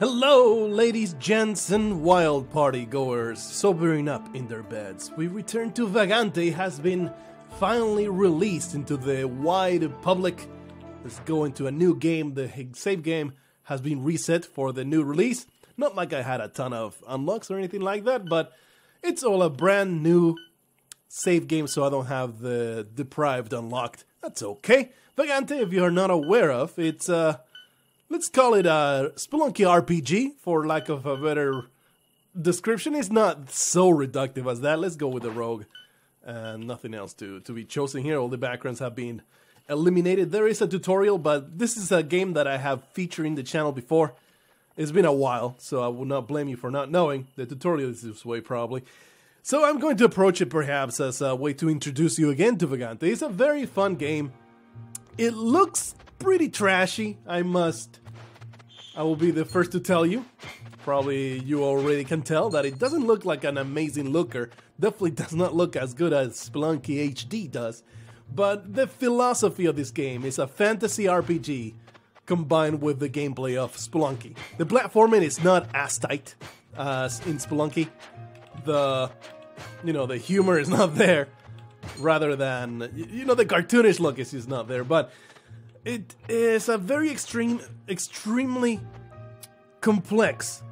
Hello, ladies, gents, and wild party goers sobering up in their beds. We return to Vagante has been finally released into the wide public. Let's go into a new game. The save game has been reset for the new release. Not like I had a ton of unlocks or anything like that, but it's all a brand new save game, so I don't have the deprived unlocked. That's okay. Vagante, if you're not aware of, it's let's call it a Spelunky RPG, for lack of a better description. It's not so reductive as that. Let's go with the rogue. And nothing else to be chosen here. All the backgrounds have been eliminated. There is a tutorial, but this is a game that I have featured in the channel before. It's been a while, so I will not blame you for not knowing. The tutorial is this way, probably. So I'm going to approach it perhaps as a way to introduce you again to Vagante. It's a very fun game. It looks pretty trashy, I will be the first to tell you. Probably you already can tell that it doesn't look like an amazing looker. Definitely does not look as good as Spelunky HD does. But the philosophy of this game is a fantasy RPG combined with the gameplay of Spelunky. The platforming is not as tight as in Spelunky. The humor is not there. Rather than, the cartoonish look is just not there. But it is a very extremely complex,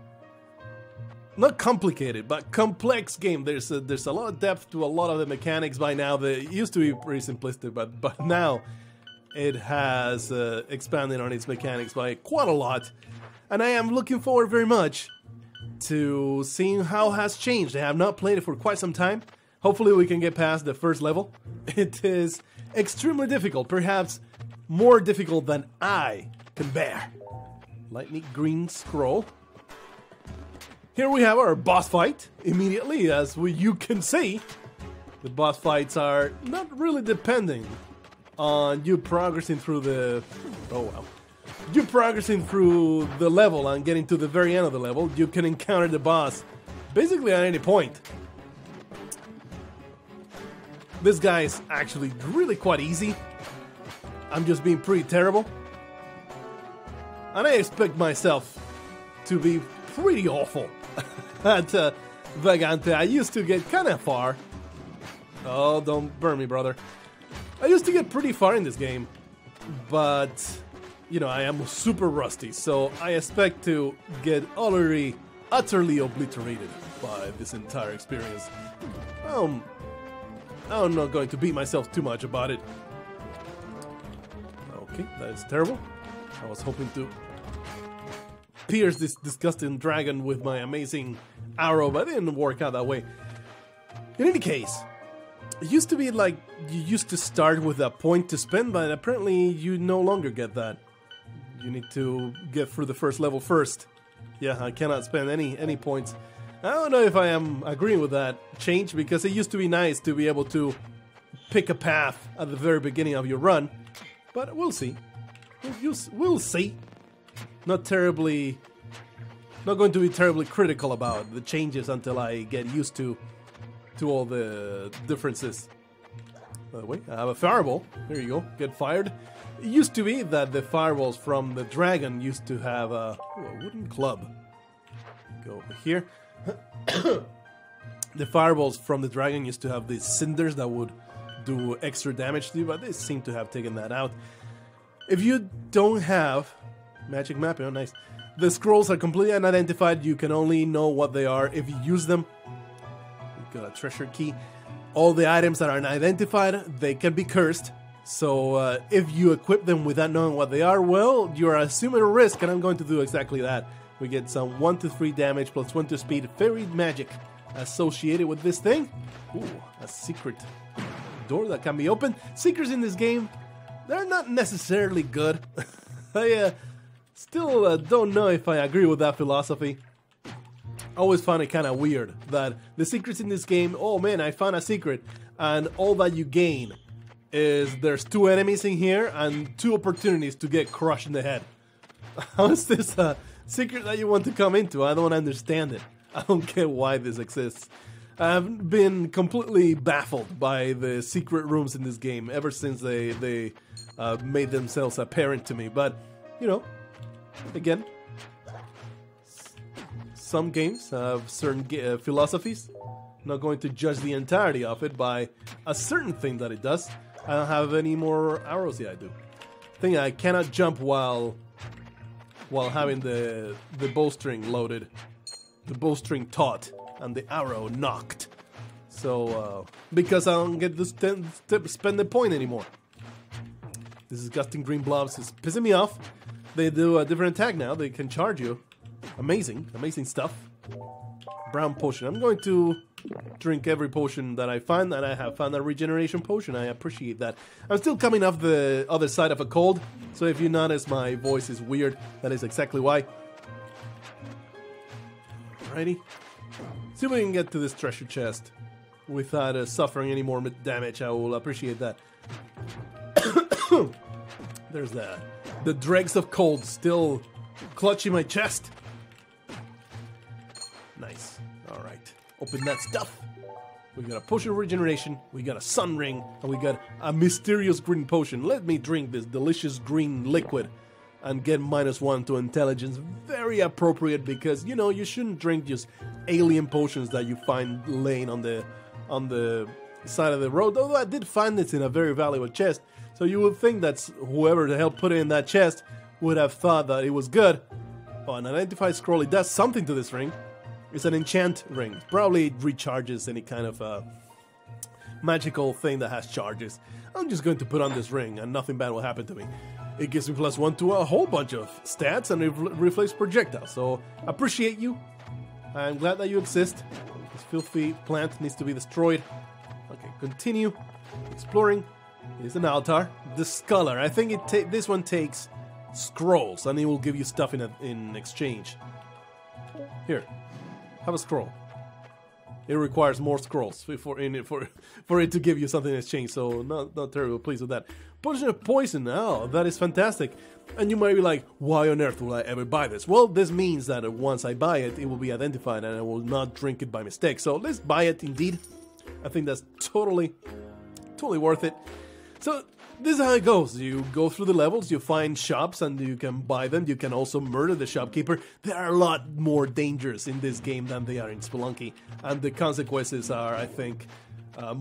not complicated, but complex game. There's a lot of depth to a lot of the mechanics by now. It used to be pretty simplistic, but now it has expanded on its mechanics by quite a lot. And I am looking forward very much to seeing how it has changed. I have not played it for quite some time. Hopefully we can get past the first level. It is extremely difficult, perhaps more difficult than I can bear. Lightning green scroll. Here we have our boss fight immediately, as you can see. The boss fights are not really depending on you progressing through the... You progressing through the level and getting to the very end of the level. You can encounter the boss basically at any point. This guy is actually really quite easy. I'm just being pretty terrible. And I expect myself to be pretty awful at Vagante. I used to get kind of far. Oh, don't burn me, brother. I used to get pretty far in this game. But, I am super rusty. So I expect to get utterly obliterated by this entire experience. I'm not going to beat myself too much about it. Okay, that is terrible. I was hoping to pierce this disgusting dragon with my amazing arrow, but it didn't work out that way. In any case, it used to be like you used to start with a point to spend, but apparently you no longer get that. You need to get through the first level first. Yeah, I cannot spend any points. I don't know if I am agreeing with that change, because it used to be nice to be able to pick a path at the very beginning of your run, but we'll see. We'll see. Not going to be terribly critical about the changes until I get used to all the differences. By the way, I have a fireball. Here you go. Get fired. It used to be that the fireballs from the dragon used to have a wooden club. Go over here. The fireballs from the dragon used to have these cinders that would do extra damage to you, but they seem to have taken that out. If you don't have magic mapping, oh nice. The scrolls are completely unidentified. You can only know what they are if you use them. We've got a treasure key. All the items that are unidentified, they can be cursed. So if you equip them without knowing what they are, well, you're assuming a risk, and I'm going to do exactly that. We get some 1 to 3 damage plus 1 to speed fairy magic associated with this thing. Ooh, a secret door that can be opened. Secrets in this game, they're not necessarily good. I still don't know if I agree with that philosophy. I always find it kind of weird that the secrets in this game, oh man, I found a secret, and all that you gain is there's 2 enemies in here and 2 opportunities to get crushed in the head. How is this secret that you want to come into? I don't understand it. I don't get why this exists. I've been completely baffled by the secret rooms in this game ever since they made themselves apparent to me. But, again, some games have certain philosophies. I'm not going to judge the entirety of it by a certain thing that it does. I don't have any more arrows. Yeah, I do. I think I cannot jump while having the bowstring loaded, the bowstring taut, and the arrow knocked. So, because I don't get to spend the point anymore. These disgusting green blobs is pissing me off. They do a different attack now. They can charge you. Amazing, amazing stuff. Brown potion. I'm going to drink every potion that I find, and I have found a regeneration potion. I appreciate that. I'm still coming off the other side of a cold, so if you notice my voice is weird, that is exactly why. Alrighty. See if we can get to this treasure chest without suffering any more damage. I will appreciate that. There's the dregs of cold still clutching my chest. Nice. Alright. Open that stuff. We got a potion of regeneration, we got a sun ring, and we got a mysterious green potion. Let me drink this delicious green liquid and get -1 to intelligence. Very appropriate because, you know, you shouldn't drink just alien potions that you find laying on the side of the road. Although I did find this in a very valuable chest, so you would think that whoever the hell put it in that chest would have thought that it was good. Oh, an identified scroll. It does something to this ring. It's an enchant ring. Probably it recharges any kind of magical thing that has charges. I'm just going to put on this ring and nothing bad will happen to me. It gives me +1 to a whole bunch of stats and it reflects projectiles. So, appreciate you. I'm glad that you exist. This filthy plant needs to be destroyed. Okay, continue exploring. Here's an altar. The scholar. I think this one takes scrolls and it will give you stuff in exchange. Here. Have a scroll. It requires more scrolls for it to give you something in exchange, so not terribly pleased with that. Potion of poison, oh, that is fantastic. And you might be like, why on earth will I ever buy this? Well, this means that once I buy it, it will be identified and I will not drink it by mistake. So let's buy it indeed. I think that's totally worth it. So this is how it goes. You go through the levels, you find shops and you can buy them. You can also murder the shopkeeper. There are a lot more dangers in this game than they are in Spelunky. And the consequences are, I think,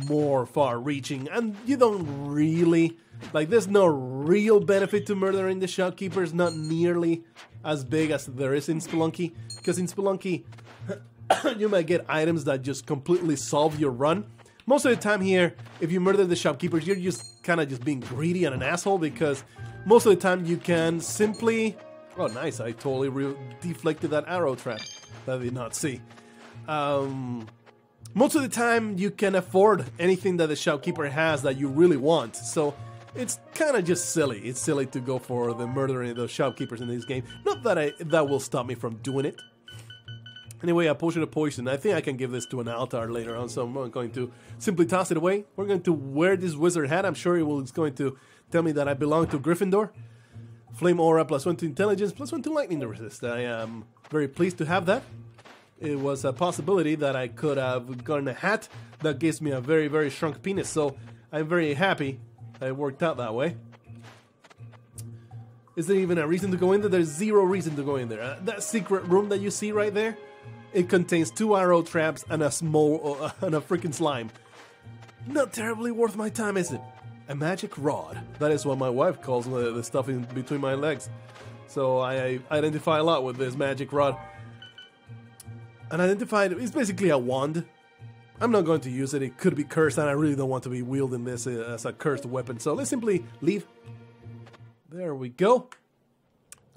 more far-reaching. And you don't really... Like, there's no real benefit to murdering the shopkeepers. Not nearly as big as there is in Spelunky. Because in Spelunky, you might get items that just completely solve your run. Most of the time here, if you murder the shopkeepers, you're just kind of just being greedy and an asshole because most of the time you can simply... Oh, nice. I totally deflected that arrow trap that I did not see. Most of the time you can afford anything that the shopkeeper has that you really want. So it's kind of just silly. It's silly to go for the murdering of those shopkeepers in this game. Not that that will stop me from doing it. Anyway, a potion of poison. I think I can give this to an altar later on, so I'm not going to simply toss it away. We're going to wear this wizard hat. I'm sure it's going to tell me that I belong to Gryffindor. Flame aura, +1 to intelligence, +1 to lightning resist. I am very pleased to have that. It was a possibility that I could have gotten a hat that gives me a very, very shrunk penis, so I'm very happy that it worked out that way. Is there even a reason to go in there? There's zero reason to go in there. That secret room that you see right there, it contains 2 arrow traps and a freaking slime. Not terribly worth my time, is it? A magic rod. That is what my wife calls the stuff in between my legs. So I identify a lot with this magic rod. Unidentified, it's basically a wand. I'm not going to use it. It could be cursed and I really don't want to be wielding this as a cursed weapon. So let's simply leave. There we go.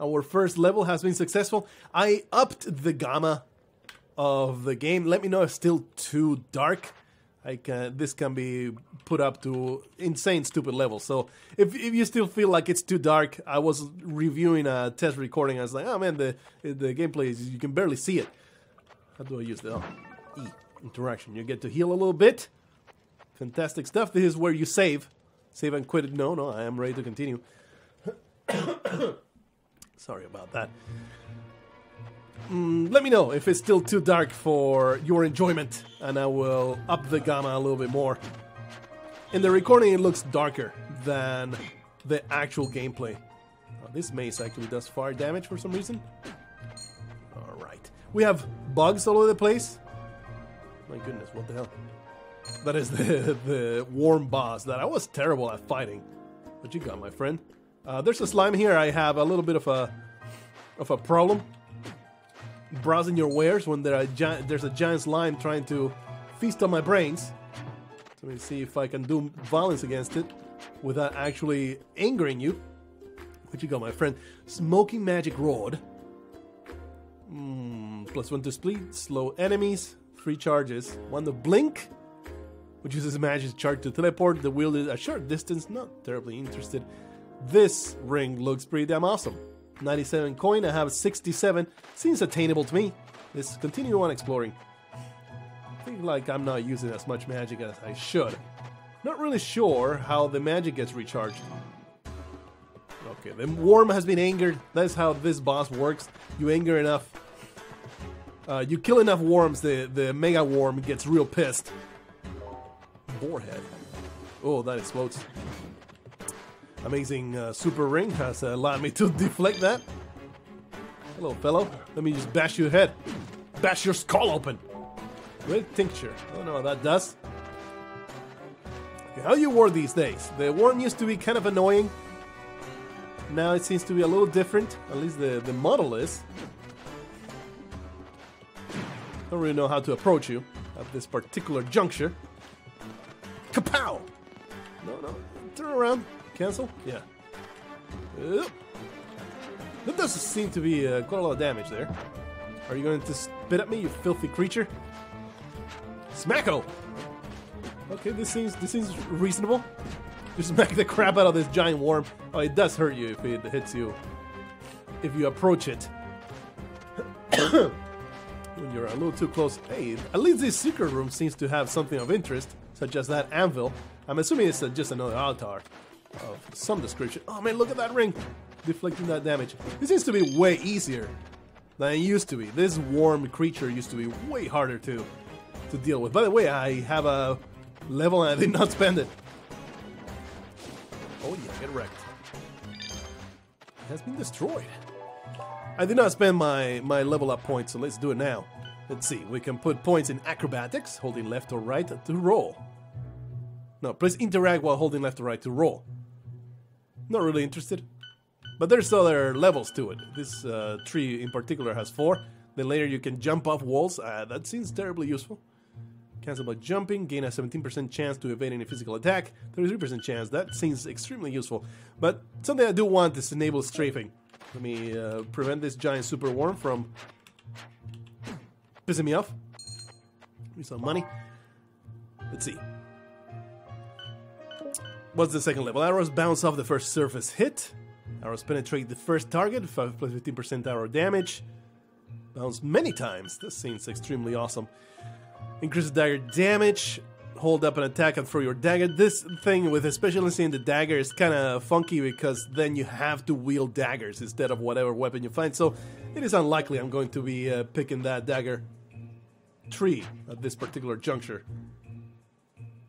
Our first level has been successful. I upped the gamma of the game. Let me know if it's still too dark. This can be put up to insane stupid levels. So if you still feel like it's too dark, I was reviewing a test recording. I was like, oh man, the gameplay is, you can barely see it. How do I use the E interaction? You get to heal a little bit. Fantastic stuff. This is where you save. Save and quit it. No, I am ready to continue. Sorry about that. Let me know if it's still too dark for your enjoyment, and I will up the gamma a little bit more. In the recording, it looks darker than the actual gameplay. This mace actually does fire damage for some reason. Alright. We have bugs all over the place. My goodness, what the hell? That is the worm boss that I was terrible at fighting. What you got, my friend? There's a slime here. I have a little bit of a problem browsing your wares when there's a giant slime trying to feast on my brains. So let me see if I can do violence against it without actually angering you. What you got, my friend? Smoking magic rod. +1 to split. Slow enemies. 3 charges. 1 to blink, which uses magic charge to teleport. The wield is a short distance. Not terribly interested. This ring looks pretty damn awesome. 97 coin. I have 67. Seems attainable to me. Let's continue on exploring. I think like I'm not using as much magic as I should. Not really sure how the magic gets recharged. Okay, the worm has been angered. That's how this boss works. You anger enough. You kill enough worms, the mega worm gets real pissed. Boarhead. Oh, that explodes. Amazing super ring has allowed me to deflect that. Hello, fellow. Let me just bash your head. Bash your skull open. Red tincture. I don't know what that does. Okay, how you ward these days? The worm used to be kind of annoying. Now it seems to be a little different. At least the model is. Don't really know how to approach you at this particular juncture. Kapow! No. Turn around. Cancel? Yeah. That does seem to be quite a lot of damage there. Are you going to spit at me, you filthy creature? Smacko! Okay, this seems reasonable. Just smack the crap out of this giant worm. Oh, it does hurt you if it hits you. If you approach it. When you're a little too close. Hey, at least this secret room seems to have something of interest, such as that anvil. I'm assuming it's just another altar of some description. Oh man, look at that ring! Deflecting that damage. This seems to be way easier than it used to be. This worm creature used to be way harder to deal with. By the way, I have a level and I did not spend it. Oh yeah, get wrecked. It has been destroyed. I did not spend my level up points, so let's do it now. Let's see, we can put points in acrobatics, holding left or right to roll. No, press interact while holding left or right to roll. Not really interested. But there's other levels to it. This tree in particular has 4. Then later you can jump off walls. That seems terribly useful. Cancel by jumping, gain a 17% chance to evade any physical attack, 33% chance. That seems extremely useful. But something I do want is enable strafing. Let me prevent this giant super worm from pissing me off. Give me some money. Let's see. What's the second level? Arrows bounce off the first surface hit. Arrows penetrate the first target, 5 plus 15% arrow damage. Bounce many times. This seems extremely awesome. Increases dagger damage. Hold up an attack and throw your dagger. This thing with especially in the dagger is kind of funky because then you have to wield daggers instead of whatever weapon you find. So it is unlikely I'm going to be picking that dagger tree at this particular juncture.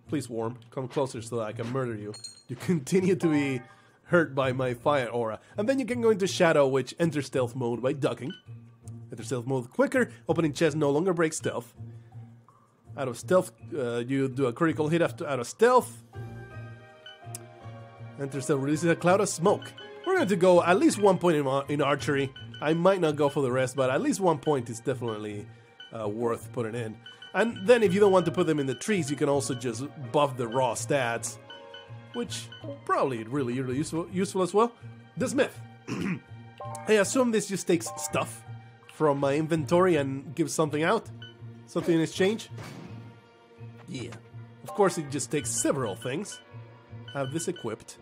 Please, worm, come closer so that I can murder you. You continue to be hurt by my fire aura. And then you can go into shadow, which enters stealth mode by ducking. Enter stealth mode quicker. Opening chest no longer breaks stealth. Out of stealth, you do a critical hit out of stealth. Enter stealth releases a cloud of smoke. We're going to go at least 1 point in archery. I might not go for the rest, but at least 1 point is definitely worth putting in. And then if you don't want to put them in the trees, you can also just buff the raw stats, which probably really useful as well. The smith. I assume this just takes stuff from my inventory and gives something out. Something in exchange. Yeah. Of course, it just takes several things. Have this equipped.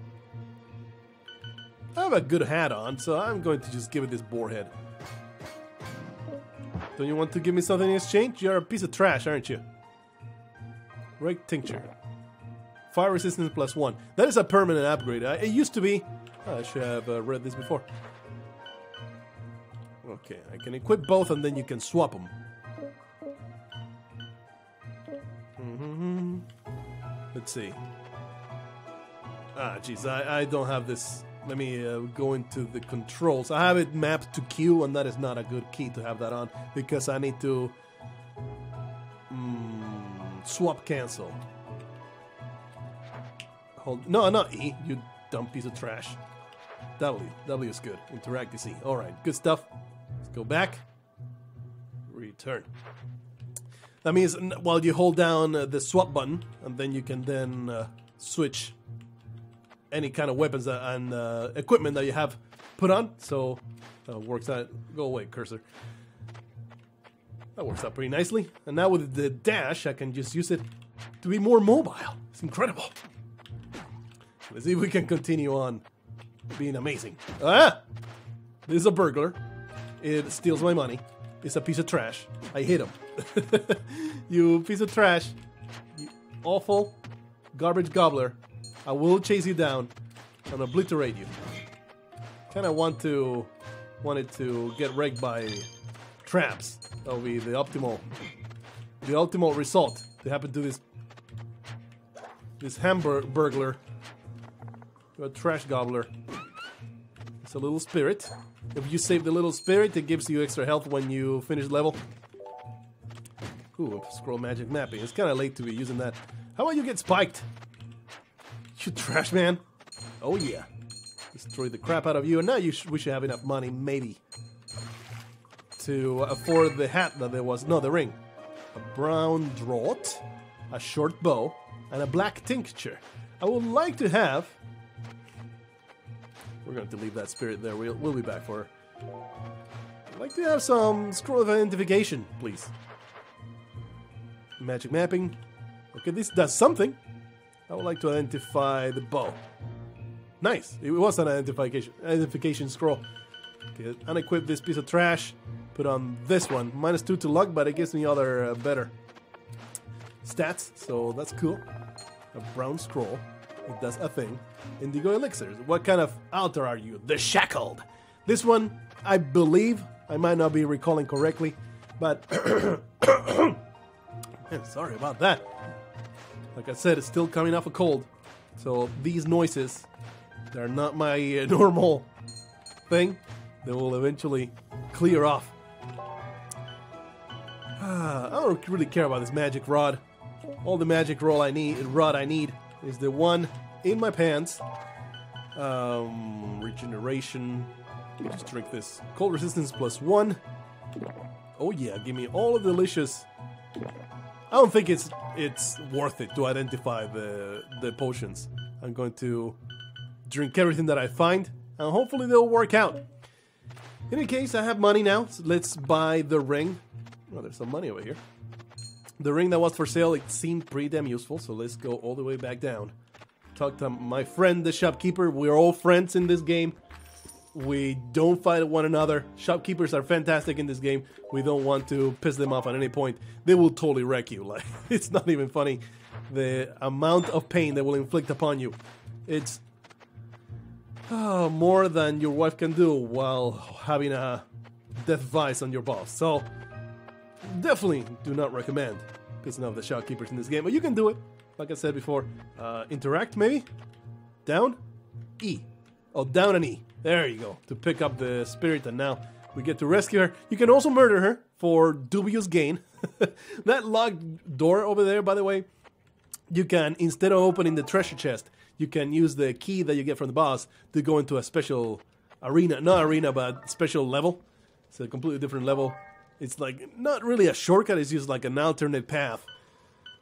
I have a good hat on, so I'm going to just give it this boar head. Don't you want to give me something in exchange? You're a piece of trash, aren't you? Red tincture. Fire resistance +1. That is a permanent upgrade. It used to be. I should have read this before. Okay, I can equip both and then you can swap them. Let's see. Ah, jeez, I don't have this let me go into the controls. I have it mapped to Q, and that is not a good key to have that on because I need to swap cancel. Hold, no, not E, you dumb piece of trash. W is good. Interact is E. Alright, good stuff. Let's go back. Return. That means, well, you hold down the swap button, and then you can then switch any kind of weapons and equipment that you have put on. So, works out. Go away, cursor. That works out pretty nicely. And now with the dash, I can just use it to be more mobile. It's incredible. Let's see if we can continue on being amazing. Ah! This is a burglar. It steals my money. It's a piece of trash. I hate him. You piece of trash. You awful garbage gobbler. I will chase you down and obliterate you. Kinda wanted to get wrecked by traps. That will be the optimal result to happen to this hamburger, a trash gobbler. It's a little spirit. If you save the little spirit, it gives you extra health when you finish level. Ooh, scroll magic mapping. It's kind of late to be using that. How about you get spiked? You trash man. Oh yeah. Destroy the crap out of you. And now we should have enough money, maybe, to afford the hat that there was. No, the ring. A brown draught, a short bow, and a black tincture. I would like to have... We're going to leave that spirit there. We'll be back for her. I'd like to have some scroll of identification, please. Magic mapping. Okay, this does something. I would like to identify the bow. Nice. It was an identification scroll. Okay, unequip this piece of trash. Put on this one. -2 to luck, but it gives me other better stats, so that's cool. A brown scroll. It does a thing. Indigo elixirs. What kind of altar are you? The Shackled. This one, I believe, I might not be recalling correctly, but man, sorry about that. Like I said, it's still coming off a cold, so these noises, they're not my normal thing. They will eventually clear off. I don't really care about this magic rod. All the magic rod I need is the one in my pants. Regeneration. Let me just drink this. Cold resistance +1. Oh yeah, give me all of the delicious. I don't think it's worth it to identify the potions. I'm going to drink everything that I find, and hopefully they'll work out. In any case, I have money now, so let's buy the ring. Oh, there's some money over here. The ring that was for sale, it seemed pretty damn useful, so let's go all the way back down. Talk to my friend, the shopkeeper. We're all friends in this game. We don't fight one another. Shopkeepers are fantastic in this game. We don't want to piss them off at any point. They will totally wreck you. Like, it's not even funny. The amount of pain they will inflict upon you. It's more than your wife can do while having a death vice on your boss. So, definitely do not recommend pissing off the shopkeepers in this game. But you can do it. Like I said before. Interact, maybe? Down? E. Oh, down and E. There you go. To pick up the spirit, and now we get to rescue her. You can also murder her for dubious gain. That locked door over there, by the way, you can, instead of opening the treasure chest, you can use the key that you get from the boss to go into a special arena. Not arena, but special level. It's a completely different level. It's like, not really a shortcut, it's just like an alternate path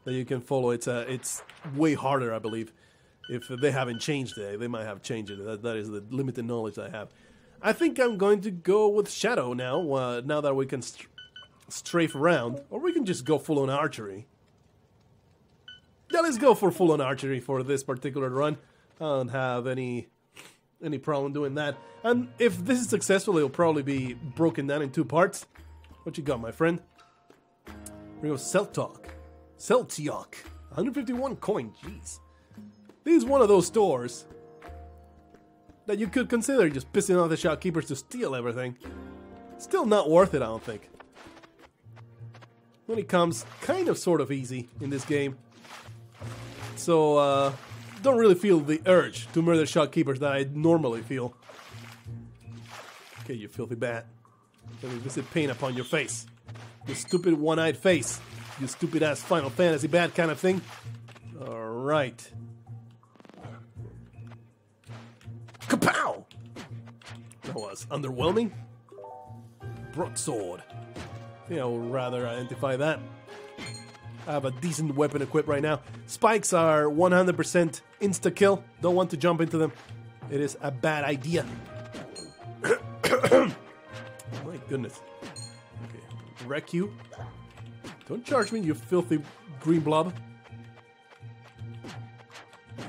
that you can follow. It's way harder, I believe. If they haven't changed it, they might have changed it. That is the limited knowledge I have. I think I'm going to go with Shadow now, now that we can strafe around. Or we can just go full-on archery. Yeah, let's go for full-on archery for this particular run. I don't have any problem doing that. And if this is successful, it'll probably be broken down in 2 parts. What you got, my friend? We go Seltalk. 151 coin, jeez. This is one of those stores that you could consider just pissing off the shopkeepers to steal everything. Still not worth it, I don't think. When it comes kind of sort of easy in this game. So, don't really feel the urge to murder shopkeepers that I normally feel. Okay, you filthy bat. Let me visit pain upon your face. You stupid one-eyed face. You stupid-ass Final Fantasy bat kind of thing. Alright. Kapow! That was underwhelming. Broadsword. I think I would rather identify that. I have a decent weapon equipped right now. Spikes are 100% insta-kill. Don't want to jump into them. It is a bad idea. My goodness. Okay, wreck you. Don't charge me, you filthy green blob.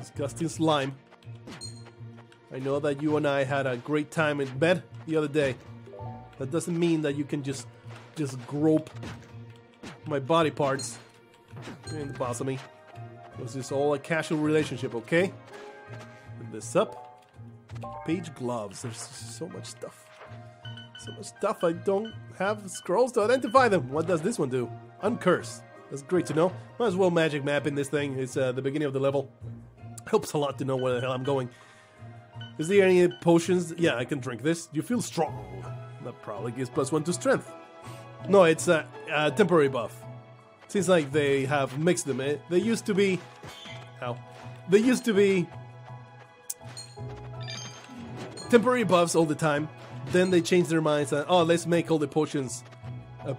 Disgusting slime. I know that you and I had a great time in bed the other day. That doesn't mean that you can just grope my body parts in the boss of me. This is all a casual relationship, okay? Put this up. Page gloves. There's so much stuff. So much stuff. I don't have scrolls to identify them. What does this one do? Uncurse. That's great to know. Might as well magic map in this thing. It's the beginning of the level. Helps a lot to know where the hell I'm going. Is there any potions? Yeah, I can drink this. You feel strong. That probably gives +1 to strength. No, it's a temporary buff. Seems like they have mixed them. They used to be... Ow. They used to be... temporary buffs all the time. Then they changed their minds and, oh, let's make all the potions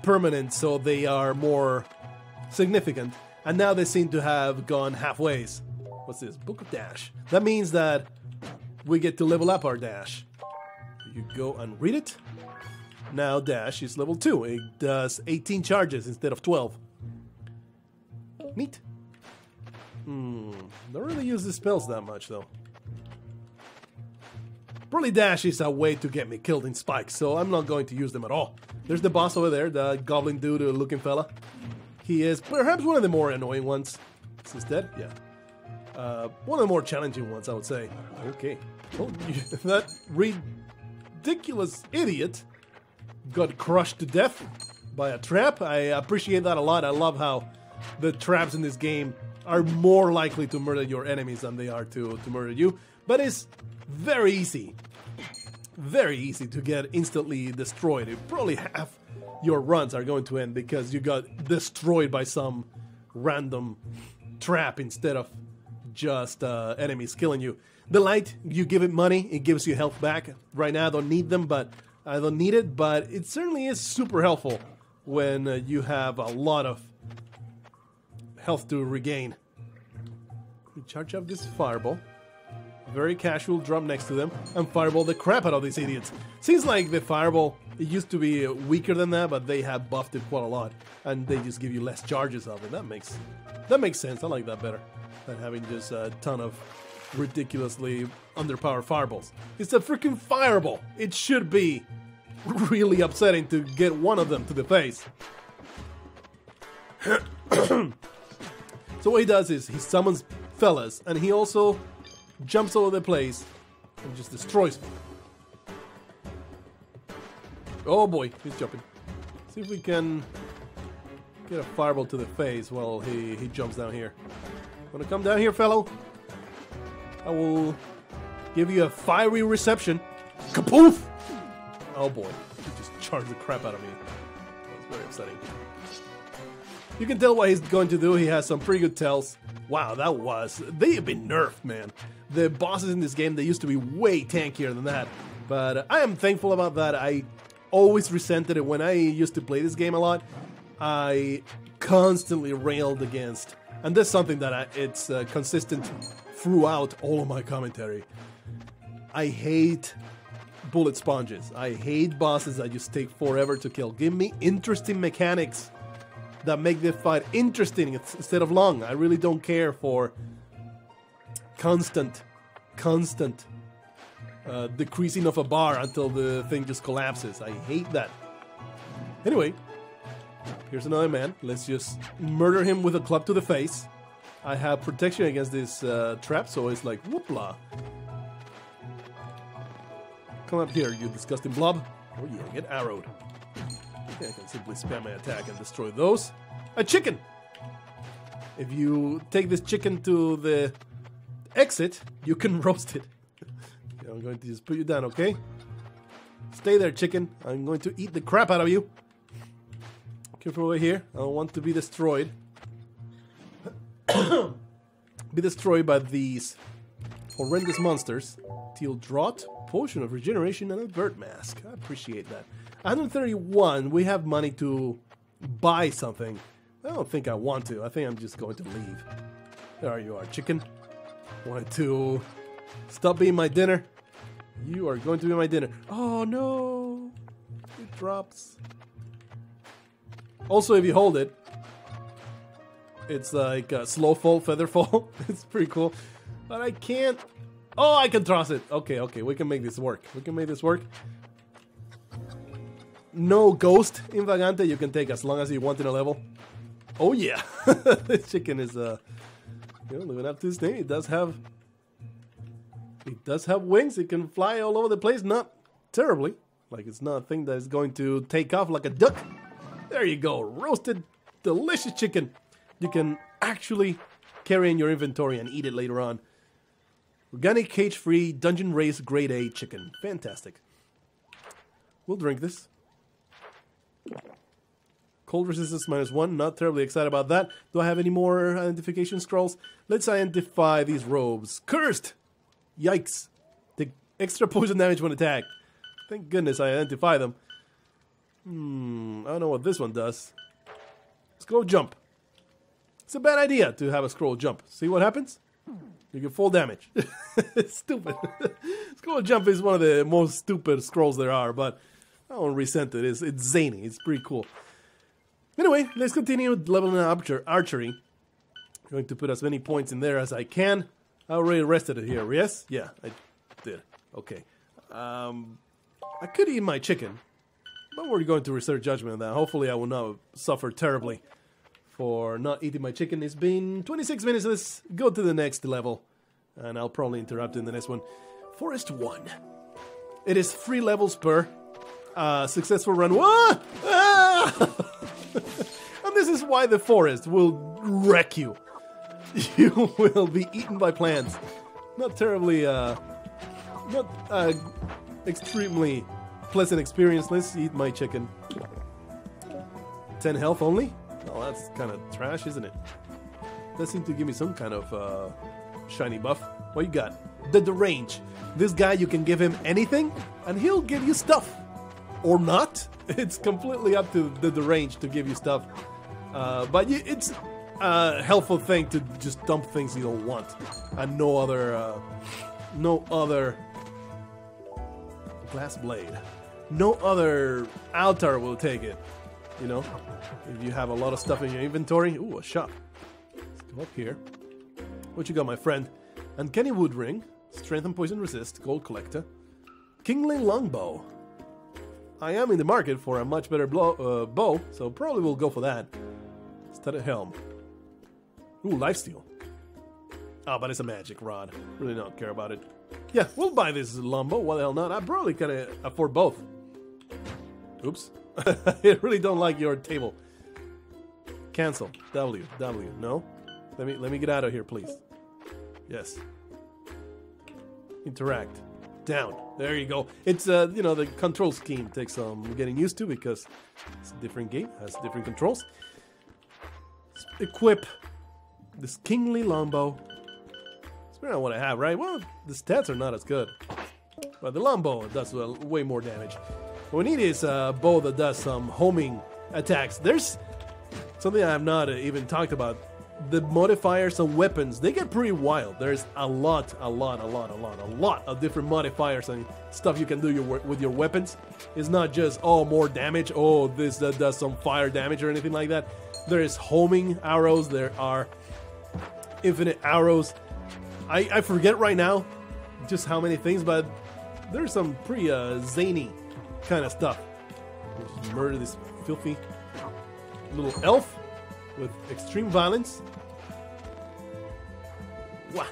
permanent so they are more significant. And now they seem to have gone halfways. What's this? Book of Dash. That means that we get to level up our dash. You go and read it. Now dash is level 2. It does 18 charges instead of 12. Neat. Don't really use the spells that much though. Probably dash is a way to get me killed in spikes, so I'm not going to use them at all. There's the boss over there, the goblin dude looking fella. He is perhaps one of the more annoying ones. Is this dead? Yeah. One of the more challenging ones, I would say. Okay. Oh, that ridiculous idiot got crushed to death by a trap. I appreciate that a lot. I love how the traps in this game are more likely to murder your enemies than they are to murder you. But it's very easy to get instantly destroyed. Probably half your runs are going to end because you got destroyed by some random trap instead of just enemies killing you. The light, you give it money, it gives you health back. Right now I don't need them, but I don't need it, but it certainly is super helpful when you have a lot of health to regain. We charge up this fireball. Very casual, drum next to them, and fireball the crap out of these idiots. Seems like the fireball, it used to be weaker than that, but they have buffed it quite a lot, and they just give you less charges of it. That makes sense. I like that better than having just a ton of ridiculously underpowered fireballs. It's a freaking fireball. It should be really upsetting to get one of them to the face. So what he does is he summons fellas, and he also jumps all over the place and just destroys me. Oh boy, he's jumping. See if we can get a fireball to the face while he jumps down here. Wanna come down here, fellow? I will give you a fiery reception. Kapoof! Oh boy, he just charged the crap out of me. That was very upsetting. You can tell what he's going to do. He has some pretty good tells. Wow, they have been nerfed, man. The bosses in this game, they used to be way tankier than that. But I am thankful about that. I always resented it when I used to play this game a lot. I constantly railed against, and that's something that it's consistent throughout all of my commentary. I hate bullet sponges. I hate bosses that just take forever to kill. Give me interesting mechanics that make the fight interesting instead of long. I really don't care for constant decreasing of a bar until the thing just collapses. I hate that. Anyway, here's another man. Let's just murder him with a club to the face. I have protection against this trap, so it's like whoopla. Come up here, you disgusting blob. Oh yeah, get arrowed. I can simply spam my attack and destroy those. A chicken! If you take this chicken to the exit, you can roast it. I'm going to just put you down, okay? Stay there, chicken. I'm going to eat the crap out of you. Careful over here. I don't want to be destroyed. Be destroyed by these horrendous monsters. Teal Draught, Potion of Regeneration, and a bird mask. I appreciate that. 131, we have money to buy something. I don't think I want to. I think I'm just going to leave. There you are, chicken. Want to stop being my dinner? You are going to be my dinner. Oh no! It drops. Also, if you hold it, it's like a slow fall, feather fall. It's pretty cool. But I can't. Oh, I can toss it. Okay, okay, we can make this work. We can make this work. No ghost in Vagante. You can take as long as you want in a level. Oh yeah, this chicken is living up to his name. It does have wings. It can fly all over the place. Not terribly. Like it's not a thing that is going to take off like a duck. There you go, roasted, delicious chicken. You can actually carry in your inventory and eat it later on. Organic, cage-free, dungeon raised grade A chicken. Fantastic. We'll drink this. Cold resistance -1. Not terribly excited about that. Do I have any more identification scrolls? Let's identify these robes. Cursed! Yikes. Take extra poison damage when attacked. Thank goodness I identify them. I don't know what this one does. Scroll jump. It's a bad idea to have a scroll jump. See what happens? You get full damage. It's stupid. Scroll jump is one of the most stupid scrolls there are, but I don't resent it. It's zany. It's pretty cool. Anyway, let's continue leveling up archery. I'm going to put as many points in there as I can. I already rested it here. Yes? Yeah, I did. Okay. I could eat my chicken, but we're going to reserve judgment on that. Hopefully I will not suffer terribly for not eating my chicken. It's been 26 minutes. Let's go to the next level, and I'll probably interrupt in the next one. Forest 1. It is 3 levels per successful run. Whoa! Ah! And this is why the forest will wreck you. You will be eaten by plants. Not terribly, extremely pleasant experience. Let's eat my chicken. 10 health only? Oh, that's kind of trash, isn't it? Does seem to give me some kind of shiny buff. What you got? The Derange. This guy, you can give him anything, and he'll give you stuff. Or not. It's completely up to the Derange to give you stuff. But it's a helpful thing to just dump things you don't want. And no other glass blade. No other altar will take it. You know, if you have a lot of stuff in your inventory. Ooh, a shop. Let's go up here. What you got, my friend? Uncanny Wood Ring. Strength and Poison Resist. Gold Collector. Kingly Longbow. I am in the market for a much better bow, so probably we'll go for that. Studded Helm. Ooh, Lifesteal. Oh, but it's a magic rod. Really don't care about it. Yeah, we'll buy this longbow. Why the hell not? I probably can afford both. Oops. I really don't like your table. Cancel. W. No. Let me get out of here, please. Yes. Interact. Down. There you go. It's you know, the control scheme takes some getting used to because it's a different game, has different controls. Equip this Kingly Longbow. It's not what I have, right? Well, the stats are not as good, but the longbow does way more damage. What we need is a bow that does some homing attacks. There's something I have not even talked about. The modifiers on weapons, they get pretty wild. There's a lot of different modifiers and stuff you can do with your weapons. It's not just, oh, more damage, oh, this that does some fire damage or anything like that. There is homing arrows, there are infinite arrows. I forget right now just how many things, but there's some pretty zany kind of stuff. Just murder this filthy little elf with extreme violence. Wow.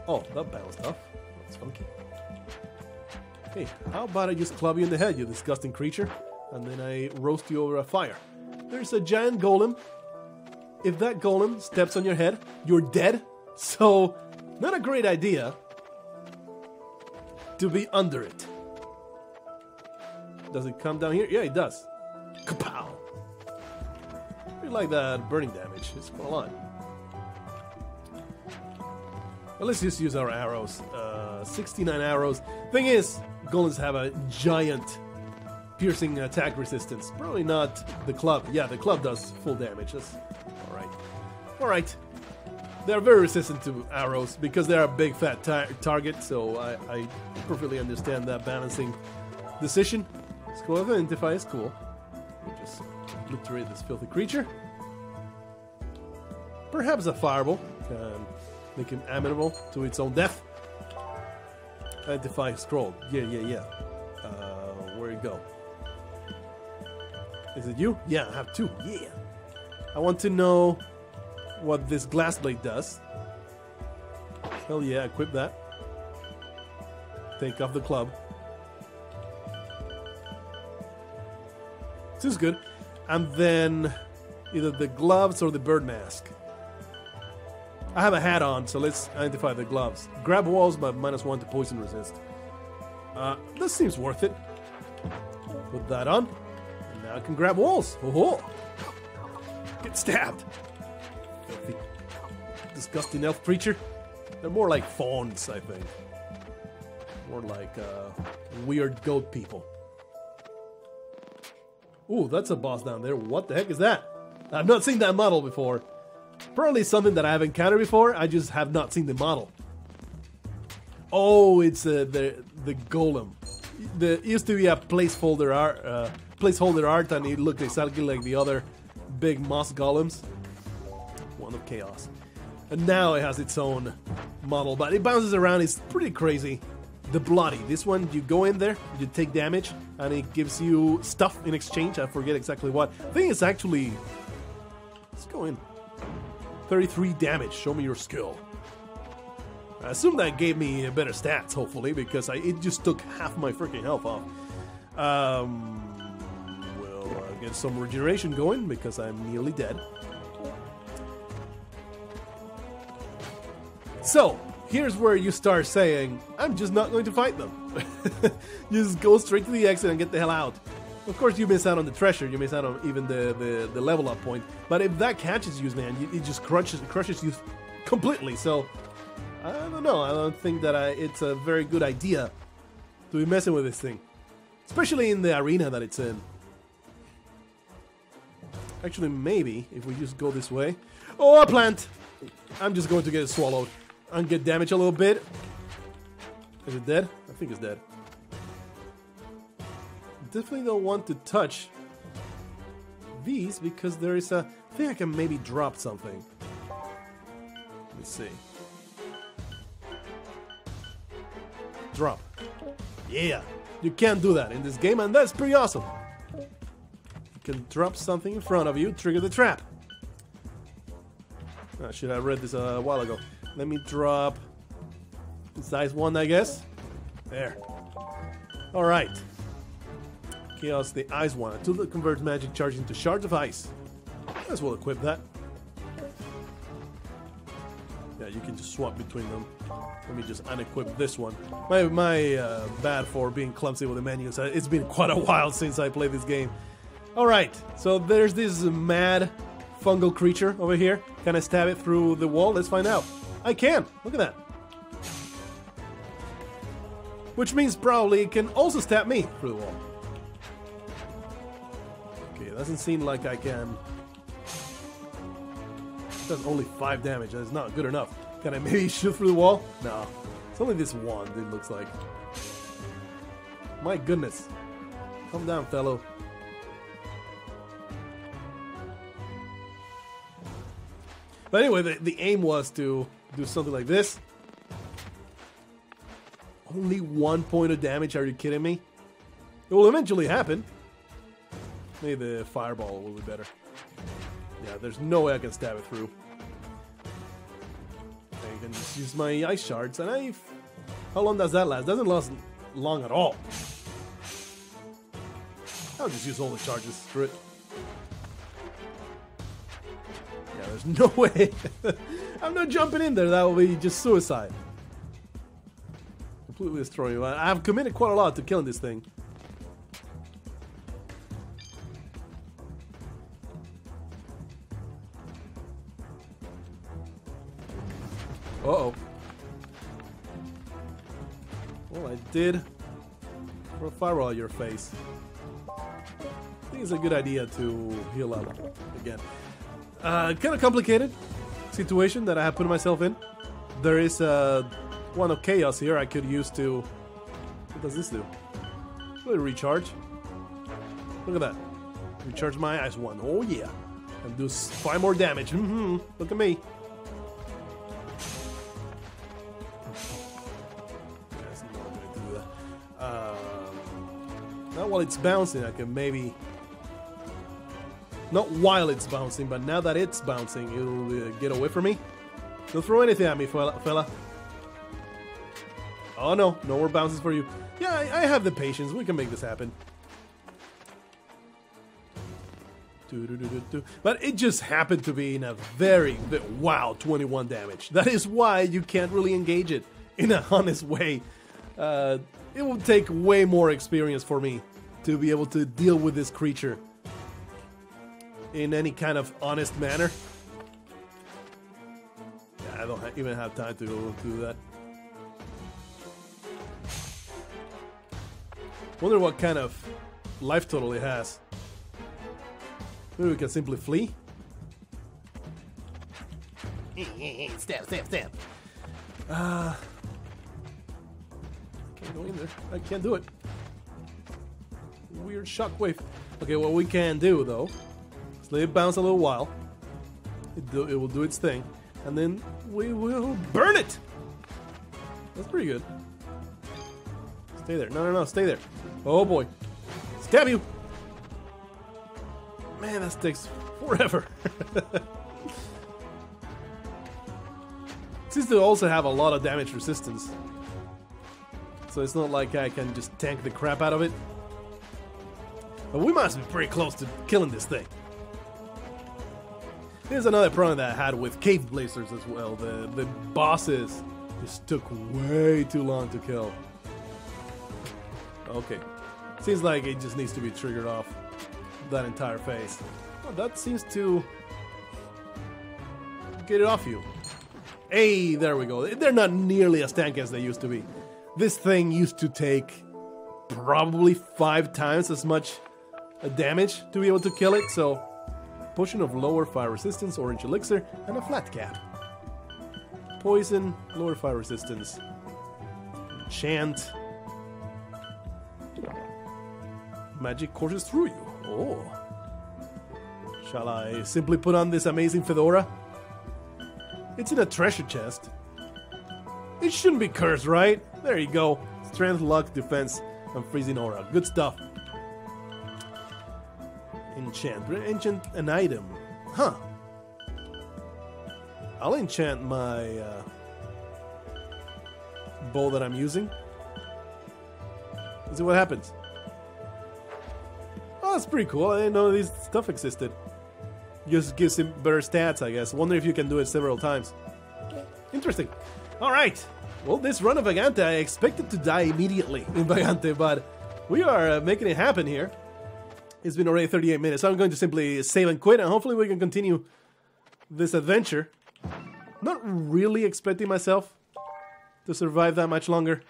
Oh, that bounced off. That's funky. Hey, how about I just club you in the head, you disgusting creature, and then I roast you over a fire. There's a giant golem. If that golem steps on your head, you're dead. So Not a great idea to be under it. Does it come down here? Yeah, it does. Kapow! I really like that burning damage. It's quite a lot. Well, let's just use our arrows. 69 arrows. Thing is, golems have a giant piercing attack resistance. Probably not the club. Yeah, the club does full damage. That's alright. Alright. They're very resistant to arrows because they're a big fat target, so I perfectly understand that balancing decision. Scroll of Identify is cool. Just obliterate this filthy creature. Perhaps a fireball can make him amenable to its own death. Identify scroll. Yeah. Where'd it go? Is it you? Yeah, I have 2. Yeah. I want to know what this glass blade does. Hell yeah, equip that. Take off the club. This is good. And then either the gloves or the bird mask. I have a hat on, so let's identify the gloves. Grab walls, but -1 to poison resist. This seems worth it. Put that on. And now I can grab walls. Oh-ho! Get stabbed. Filthy, disgusting elf creature. They're more like fawns, I think. More like weird goat people. Ooh, that's a boss down there. What the heck is that? I've not seen that model before. Probably something that I have encountered before. I just have not seen the model. Oh, it's the golem. It used to be a placeholder art, and it looked exactly like the other big moss golems. One of chaos. And now it has its own model, but it bounces around. It's pretty crazy. The bloody. This one, you go in there, you take damage, and it gives you stuff in exchange. I forget exactly what. I think it's actually... Let's go in. 33 damage. Show me your skill. I assume that gave me better stats, hopefully, because it just took half my freaking health off. We'll get some regeneration going, because I'm nearly dead. So, here's where you start saying, I'm just not going to fight them. You just go straight to the exit and get the hell out. Of course, you miss out on the treasure, you miss out on even the level up point. But if that catches you, man, it just crushes you completely. So, I don't know. I don't think that it's a very good idea to be messing with this thing. Especially in the arena that it's in. Actually, maybe, if we just go this way. Oh, a plant! I'm just going to get it swallowed. And get damaged a little bit. Is it dead? I think it's dead. Definitely don't want to touch these because there is a... I think I can maybe drop something. Let's see. Drop. Yeah! You can't do that in this game, and that's pretty awesome. You can drop something in front of you, trigger the trap. Should I have read this a while ago. Let me drop size 1, I guess. There. Alright. Chaos, the ice one. A tool that converts magic charge into shards of ice. Might as well equip that. Yeah, you can just swap between them. Let me just unequip this one. My bad for being clumsy with the menus. It's been quite a while since I played this game. Alright, so there's this mad fungal creature over here. Can I stab it through the wall? Let's find out. I can! Look at that. Which means probably it can also stab me through the wall. Okay, it doesn't seem like I can... It does only 5 damage. That's not good enough. Can I maybe shoot through the wall? No. It's only this wand, it looks like. My goodness. Calm down, fellow. But anyway, the aim was to do something like this. Only 1 point of damage, are you kidding me? It will eventually happen. Maybe the fireball will be better. Yeah, there's no way I can stab it through. I can just use my ice shards, and how long does that last? Doesn't last long at all. I'll just use all the charges through it. Yeah, there's no way. I'm not jumping in there. That will be just suicide. Completely destroy you. I've committed quite a lot to killing this thing. Uh-oh. Well, I did throw a fireball at your face. I think it's a good idea to heal up again. Kind of complicated situation that I have put myself in. There is one of chaos here I could use to... What does this do? Really recharge. Look at that. Recharge my ice one. Oh yeah. And do 5 more damage. Look at me. That's not going to do that. Not while it's bouncing, I can maybe... Not while it's bouncing, but now that it's bouncing, it'll get away from me. Don't throw anything at me, fella. Oh no, no more bounces for you. Yeah, I have the patience. We can make this happen. But it just happened to be in a wow, 21 damage. That is why you can't really engage it in an honest way. It will take way more experience for me to be able to deal with this creature in any kind of honest manner. Yeah, I don't even have time to do that. Wonder what kind of life total it has. Maybe we can simply flee. Stab. Can't go in there. I can't do it. Weird shockwave. Okay, what we can do though, is let it bounce a little while. It will do its thing, and then we will burn it. That's pretty good. Stay there. No, stay there. Oh boy. Stab you! Man, that takes forever. It seems to also have a lot of damage resistance. So it's not like I can just tank the crap out of it. But we must be pretty close to killing this thing. Here's another problem that I had with cave blazers as well. The bosses just took way too long to kill. Okay. Seems like it just needs to be triggered off that entire phase. Oh, that seems to get it off you. Hey, there we go. They're not nearly as tanky as they used to be. This thing used to take probably 5 times as much damage to be able to kill it, so potion of lower fire resistance, orange elixir, and a flat cap. Poison, lower fire resistance. Enchant. Magic courses through you. Oh. Shall I simply put on this amazing fedora? It's in a treasure chest. It shouldn't be cursed, right? There you go. Strength, luck, defense, and freezing aura. Good stuff. Enchant an item. Huh. I'll enchant my bow that I'm using. Let's see what happens. Oh, that's pretty cool. I didn't know this stuff existed. Just gives him better stats, I guess. Wonder if you can do it several times. Interesting. Alright. Well, this run of Vagante, I expected to die immediately in Vagante, but we are making it happen here. It's been already 38 minutes, so I'm going to simply save and quit, and hopefully we can continue this adventure. Not really expecting myself to survive that much longer.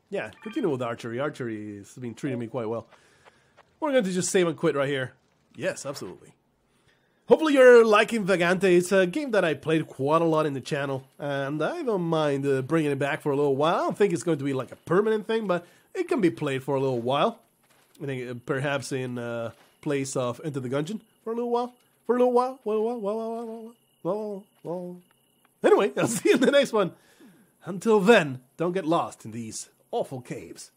Yeah, continue with archery. Archery has been treating me quite well. We're going to just save and quit right here. Yes, absolutely. Hopefully you're liking Vagante. It's a game that I played quite a lot in the channel, and I don't mind bringing it back for a little while. I don't think it's going to be like a permanent thing, but it can be played for a little while. I think perhaps in place of Enter the Gungeon for a little while. Anyway, I'll see you in the next one. Until then, don't get lost in these awful caves.